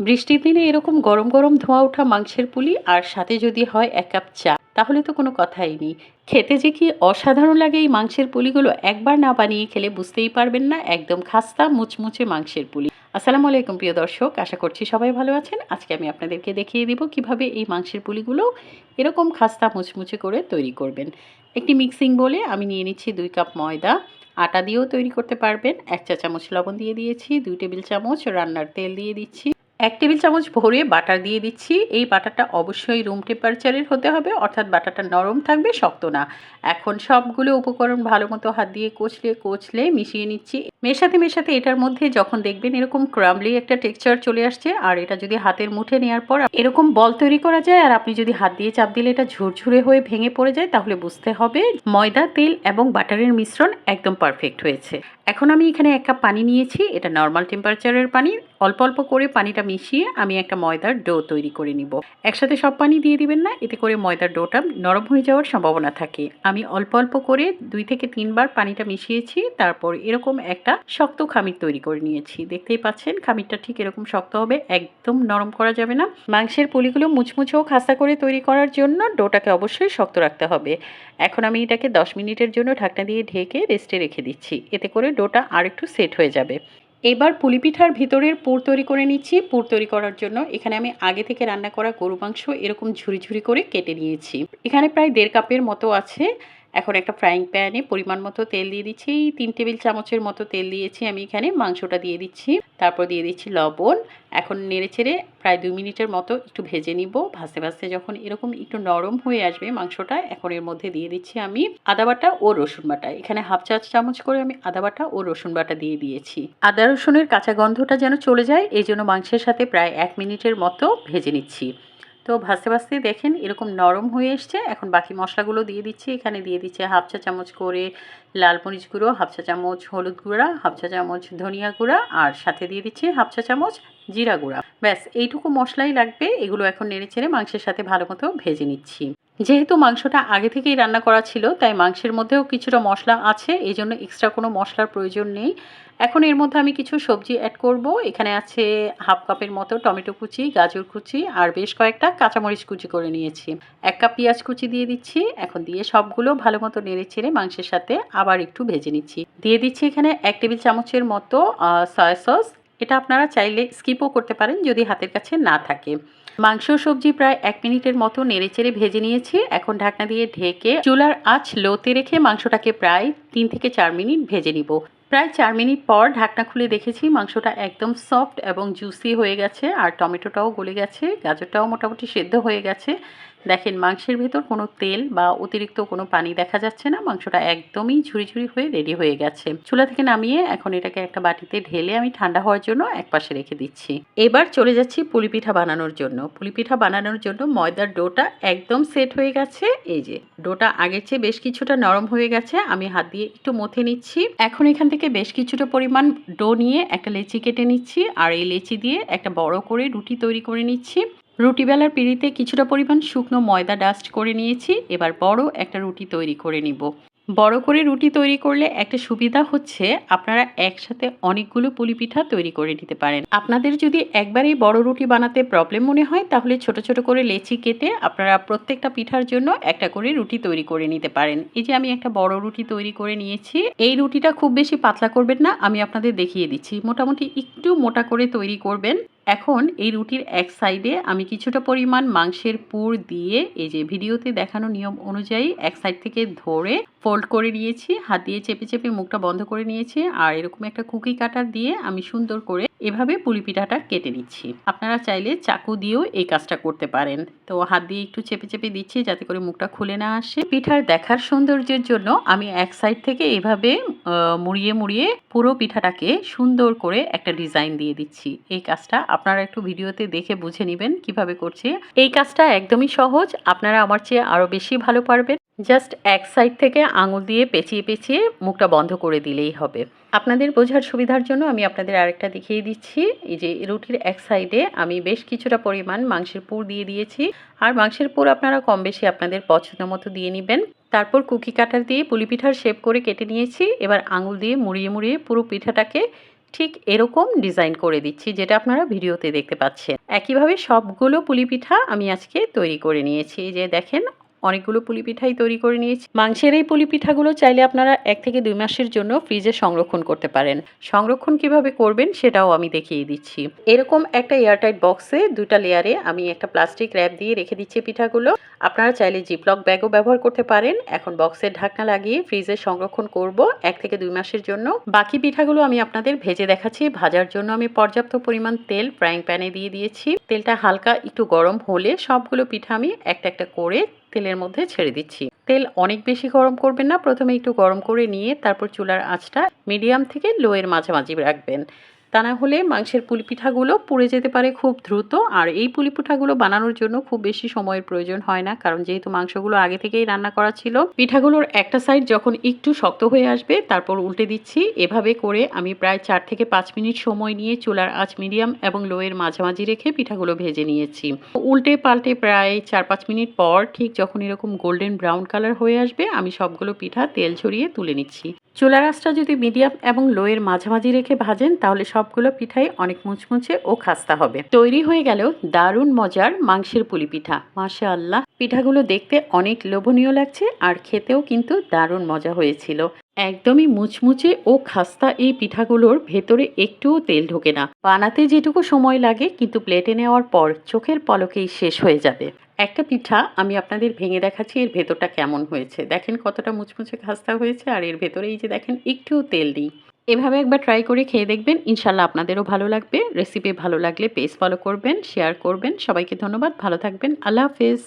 বৃষ্টির দিনে এরকম গরম গরম ধোঁয়া ওঠা মাংসের পুলি আর সাথে যদি হয় 1 কাপ চা, তাহলে তো কোনো কথাই নেই। খেতে যে কি অসাধারণ লাগে এই মাংসের পুলিগুলো, একবার না বানিয়ে খেলে বুঝতেই পারবেন না। একদম খাস্তা মুচমুচে মাংসের পুলি। আসসালামু আলাইকুম প্রিয় দর্শক, আশা করছি সবাই ভালো আছেন। আজকে আমি আপনাদেরকে দেখিয়ে দিব কিভাবে এই মাংসের পুলিগুলো এরকম খাস্তা মুচমুচে করে তৈরি করবেন। একটি মিক্সিং বলে আমি নিয়ে নিচ্ছি 2 কাপ ময়দা। আটা দিয়েও তৈরি করতে পারবেন। 1 চা চামচ লবণ দিয়ে দিয়েছি, 2 টেবিল চামচ রান্নার তেল দিয়ে দিচ্ছি, 1 টেবিল চামচ ভরে বাটার দিয়ে দিচ্ছি। এই বাটারটা অবশ্যই রুম টেম্পারেচারের হতে হবে, অর্থাৎ বাটারটা নরম থাকবে, শক্ত না। এখন সবগুলো উপকরণ ভালো মতো হাত দিয়ে কচলে কচলে মিশিয়ে নিচ্ছি। মেশাতে এটার মধ্যে যখন দেখবেন এরকম ক্রাম্বলি একটা টেক্সচার চলে আসছে, আর এটা যদি হাতের মুঠে নেওয়ার পর এরকম বল তৈরি করা যায়, আর আপনি যদি হাত দিয়ে চাপ দিলে এটা ঝুরঝুরে হয়ে ভেঙে পড়ে যায়, তাহলে বুঝতে হবে ময়দা, তেল এবং বাটারের মিশ্রণ একদম পারফেক্ট হয়েছে। এখন আমি এখানে 1 কাপ পানি নিয়েছি, এটা নর্মাল টেম্পারেচারের পানি। অল্প অল্প করে পানিটা মিশিয়ে আমি একটা ময়দার ডো তৈরি করে নিব। একসাথে সব পানি দিয়ে দিবেন না, এতে করে ময়দার ডোটা নরম হয়ে যাওয়ার সম্ভাবনা থাকে। আমি অল্প অল্প করে 2 থেকে 3 বার পানিটা মিশিয়েছি, তারপর এরকম একটা শক্ত খামির তৈরি করে নিয়েছি। দেখতেই পাচ্ছেন খামিরটা ঠিক এরকম শক্ত হবে, একদম নরম করা যাবে না। মাংসের পুলিগুলো মুচমুচে ও খাস্তা করে তৈরি করার জন্য ডোটাকে অবশ্যই শক্ত রাখতে হবে। এখন আমি এটাকে 10 মিনিটের জন্য ঢাকনা দিয়ে ঢেকে রেস্টে রেখে দিচ্ছি, এতে করে ডোটা আর একটু সেট হয়ে যাবে। এবার পুলি পিঠার ভিতরের পুর তৈরি করে নিচ্ছি। পুর তৈরি করার জন্য এখানে আমি আগে থেকে রান্না করা গরু মাংস এরকম ঝুরি ঝুরি করে কেটে নিয়েছি। এখানে প্রায় 1.5 কাপের মতো আছে। এখন একটা ফ্রাইং প্যানে পরিমাণ মতো তেল দিয়ে দিচ্ছি। 3 টেবিল চামচের মতো তেল দিয়েছি আমি এখানে। মাংসটা দিয়ে দিচ্ছি, তারপর দিয়ে দিচ্ছি লবণ। এখন নেড়েচেড়ে প্রায় 2 মিনিটের মতো একটু ভেজে নিব। ভাজতে ভাজতে যখন এরকম একটু নরম হয়ে আসবে মাংসটা, এখন এর মধ্যে দিয়ে দিচ্ছি আমি আদা বাটা ও রসুন বাটা। এখানে হাফ চা চামচ করে আমি আদা বাটা ও রসুন বাটা দিয়ে দিয়েছি। আদা রসুনের কাঁচা গন্ধটা যেন চলে যায়, এই জন্য মাংসের সাথে প্রায় 1 মিনিটের মতো ভেজে নিচ্ছি। তো ভাজতে ভাজতে দেখেন এরকম নরম হয়ে এসছে। এখন বাকি মশলাগুলো দিয়ে দিচ্ছি। এখানে দিয়ে দিচ্ছি হাফ চা চামচ করে লাল মরিচ গুঁড়ো, হাফ চা চামচ হলুদ গুঁড়া, হাফ চা চামচ ধনিয়া গুঁড়া, আর সাথে দিয়ে দিচ্ছি হাফ চা চামচ জিরা গুঁড়া। ব্যাস এইটুকু মশলাই লাগবে। এগুলো এখন নেড়েচেড়ে মাংসের সাথে ভালো মতো ভেজে নিচ্ছি। যেহেতু মাংসটা আগে থেকেই রান্না করা ছিল, তাই মাংসের মধ্যেও কিছুটা মশলা আছে, এই জন্য এক্সট্রা কোনো মশলার প্রয়োজন নেই। এখন এর মধ্যে আমি কিছু সবজি অ্যাড করব। এখানে আছে হাফ কাপের মতো টমেটো কুচি, গাজর কুচি, আর বেশ কয়েকটা কাঁচামরিচ কুচি করে নিয়েছি। 1 কাপ পেঁয়াজ কুচি দিয়ে দিচ্ছি। এখন দিয়ে সবগুলো ভালো মতো নেড়ে ছেড়ে মাংসের সাথে আবার একটু ভেজে নিচ্ছি। দিয়ে দিচ্ছি এখানে 1 টেবিল চামচের মতো সয়া সস। এটা আপনারা চাইলে স্কিপও করতে পারেন যদি হাতের কাছে না থাকে। মাংস সবজি প্রায় 1 মিনিটের মতো নেড়েচেড়ে ভেজে নিয়েছি। এখন ঢাকনা দিয়ে ঢেকে চুলার আঁচ লোতে রেখে মাংসটাকে প্রায় 3 থেকে 4 মিনিট ভেজে নিব। প্রায় 4 মিনিট পর ঢাকনা খুলে দেখেছি মাংসটা একদম সফট এবং জুসি হয়ে গেছে, আর টমেটোটাও গলে গেছে, গাজরটাও মোটামুটি সেদ্ধ হয়ে গেছে। দেখেন মাংসের ভেতর কোনো তেল বা অতিরিক্ত কোনো পানি দেখা যাচ্ছে না। মাংসটা একদমই ঝুরি ঝুরি হয়ে রেডি হয়ে গেছে। চুলা থেকে নামিয়ে এখন এটাকে একটা বাটিতে ঢেলে আমি ঠান্ডা হওয়ার জন্য একপাশে রেখে দিচ্ছি। এবার চলে যাচ্ছি পুলি পিঠা বানানোর জন্য। পুলি পিঠা বানানোর জন্য ময়দার ডোটা একদম সেট হয়ে গেছে। এই যে ডোটা আগের চেয়ে বেশ কিছুটা নরম হয়ে গেছে। আমি হাত দিয়ে একটু মথে নিচ্ছি। এখন এখান থেকে বেশ কিছুটা পরিমাণ ডো নিয়ে একটা লেচি কেটে নিচ্ছি, আর এই লেচি দিয়ে একটা বড় করে রুটি তৈরি করে নিচ্ছি। রুটি বেলার পিঁড়িতে কিছুটা পরিমাণ শুকনো ময়দা ডাস্ট করে নিয়েছি। এবার বড় একটা রুটি তৈরি করে নিব। বড় করে রুটি তৈরি করলে একটা সুবিধা হচ্ছে আপনারা একসাথে অনেকগুলো পুলি পিঠা তৈরি করে নিতে পারেন। আপনাদের যদি একবারেই বড় রুটি বানাতে প্রবলেম মনে হয়, তাহলে ছোট ছোট করে লেচি কেটে আপনারা প্রত্যেকটা পিঠার জন্য একটা করে রুটি তৈরি করে নিতে পারেন। এই যে আমি একটা বড় রুটি তৈরি করে নিয়েছি। এই রুটিটা খুব বেশি পাতলা করবেন না, আমি আপনাদের দেখিয়ে দিচ্ছি। মোটামুটি একটু মোটা করে তৈরি করবেন। এখন এই রুটির এক সাইডে আমি কিছুটা পরিমাণ মাংসের পুর দিয়ে এই যে ভিডিওতে দেখানো নিয়ম অনুযায়ী এক সাইড থেকে ধরে ফোল্ড করে নিয়েছি। হাত দিয়ে চেপে চেপে মুখটা বন্ধ করে নিয়েছি, আর এরকম একটা কুকি কাটার দিয়ে আমি সুন্দর করে এভাবে পুলি পিঠাটা কেটে নিচ্ছি। আপনারা চাইলে চাকু দিয়েও এই কাজটা করতে পারেন। তো হাত দিয়ে একটু চেপে চেপে দিচ্ছি যাতে করে মুখটা খুলে না আসে। পিঠার দেখার সৌন্দর্যের জন্য আমি এক সাইড থেকে এভাবে মুড়িয়ে মুড়িয়ে পুরো পিঠাটাকে সুন্দর করে একটা ডিজাইন দিয়ে দিচ্ছি। এই কাজটা আপনারা একটু ভিডিওতে দেখে বুঝে নেবেন কিভাবে করছি। এই কাজটা একদমই সহজ, আপনারা আমার চেয়ে আরো বেশি ভালো পারবেন। জাস্ট এক সাইড থেকে আঙুল দিয়ে পেঁচিয়ে পেঁচিয়ে মুখটা বন্ধ করে দিলেই হবে। আপনাদের বোঝার সুবিধার জন্য আমি আপনাদের আরেকটা দেখিয়ে দিচ্ছি। এই যে রুটির এক সাইডে আমি বেশ কিছুটা পরিমাণ মাংসের পুর দিয়ে দিয়েছি, আর মাংসের পুর আপনারা কম বেশি আপনাদের পছন্দ মতো দিয়ে নেবেন। তারপর কুকি কাটার দিয়ে পুলি পিঠার শেপ করে কেটে নিয়েছি। এবার আঙুল দিয়ে মুড়িয়ে মুড়িয়ে পুরো পিঠাটাকে ঠিক এরকম ডিজাইন করে দিচ্ছি, যেটা আপনারা ভিডিওতে দেখতে পাচ্ছেন। একইভাবে সবগুলো পুলি পিঠা আমি আজকে তৈরি করে নিয়েছি। এই যে দেখেন, অনেকগুলো পুলি পিঠাই তৈরি করে নিয়েছি। মাংসের এই পুলি পিঠাগুলো চাইলে আপনারা 1 থেকে 2 মাসের জন্য ফ্রিজে সংরক্ষণ করতে পারেন। সংরক্ষণ কিভাবে করবেন সেটাও আমি দেখিয়ে দিচ্ছি। এরকম একটা এয়ারটাইট বক্সে 2টা লেয়ারে আমি একটা প্লাস্টিক র্যাপ দিয়ে রেখে দিচ্ছি পিঠাগুলো। আপনারা চাইলে জিপলক ব্যাগও ব্যবহার করতে পারেন। এখন বক্সের ঢাকনা লাগিয়ে ফ্রিজে সংরক্ষণ করব 1 থেকে 2 মাসের জন্য। বাকি পিঠাগুলো আমি আপনাদের ভেজে দেখাচ্ছি। ভাজার জন্য আমি পর্যাপ্ত পরিমাণ তেল ফ্রাইং প্যানে দিয়ে দিয়েছি। তেলটা হালকা একটু গরম হলে সবগুলো পিঠা আমি একটা একটা করে তেলের মধ্যে ছেড়ে দিচ্ছি। তেল অনেক বেশি গরম করবেন না, প্রথমে একটু গরম করে নিয়ে তারপর চুলার আঁচটা মিডিয়াম থেকে লো এর মাঝামাঝি রাখবেন। তা না হলে মাংসের পুলি পিঠাগুলো পুড়ে যেতে পারে খুব দ্রুত। আর এই পুলি পিঠাগুলো বানানোর জন্য খুব বেশি সময়ের প্রয়োজন হয় না, কারণ যেহেতু মাংসগুলো আগে থেকেই রান্না করা ছিল। পিঠাগুলোর একটা সাইড যখন একটু শক্ত হয়ে আসবে তারপর উল্টে দিচ্ছি। এভাবে করে আমি প্রায় 4 থেকে 5 মিনিট সময় নিয়ে চুলার আঁচ মিডিয়াম এবং লো এর মাঝামাঝি রেখে পিঠাগুলো ভেজে নিয়েছি। উল্টে পাল্টে প্রায় 4-5 মিনিট পর ঠিক যখন এরকম গোল্ডেন ব্রাউন কালার হয়ে আসবে, আমি সবগুলো পিঠা তেল ঝরিয়ে তুলে নিচ্ছি। চুলার আঁচটা যদি মিডিয়াম এবং লো এর মাঝামাঝি রেখে ভাজেন তাহলে সবগুলো পিঠাই অনেক মুচমুচে ও খাস্তা হবে। তৈরি হয়ে গেল দারুণ মজার মাংসের পুলি পিঠা। মাশাআল্লাহ, পিঠাগুলো দেখতে অনেক লোভনীয় লাগছে আর খেতেও কিন্তু দারুণ মজা হয়েছিল। একদমই মুচমুচে ও খাস্তা এই পিঠাগুলোর ভেতরে একটুও তেল ঢোকে না। বানাতে যেটুকু সময় লাগে কিন্তু প্লেটে নেওয়ার পর চোখের পলকেই শেষ হয়ে যাবে। একটা পিঠা আমি আপনাদের ভেঙে দেখাচ্ছি এর ভেতরটা কেমন হয়েছে। দেখেন কতটা মুচমুচে খাস্তা হয়েছে, আর এর ভেতরে এই যে দেখেন একটুও তেল নেই। এভাবে একবার ট্রাই করে খেয়ে দেখবেন, ইনশাল্লাহ আপনাদেরও ভালো লাগবে। রেসিপি ভালো লাগলে পেজ ফলো করবেন, শেয়ার করবেন। সবাইকে ধন্যবাদ, ভালো থাকবেন, আল্লাহ হাফেজ।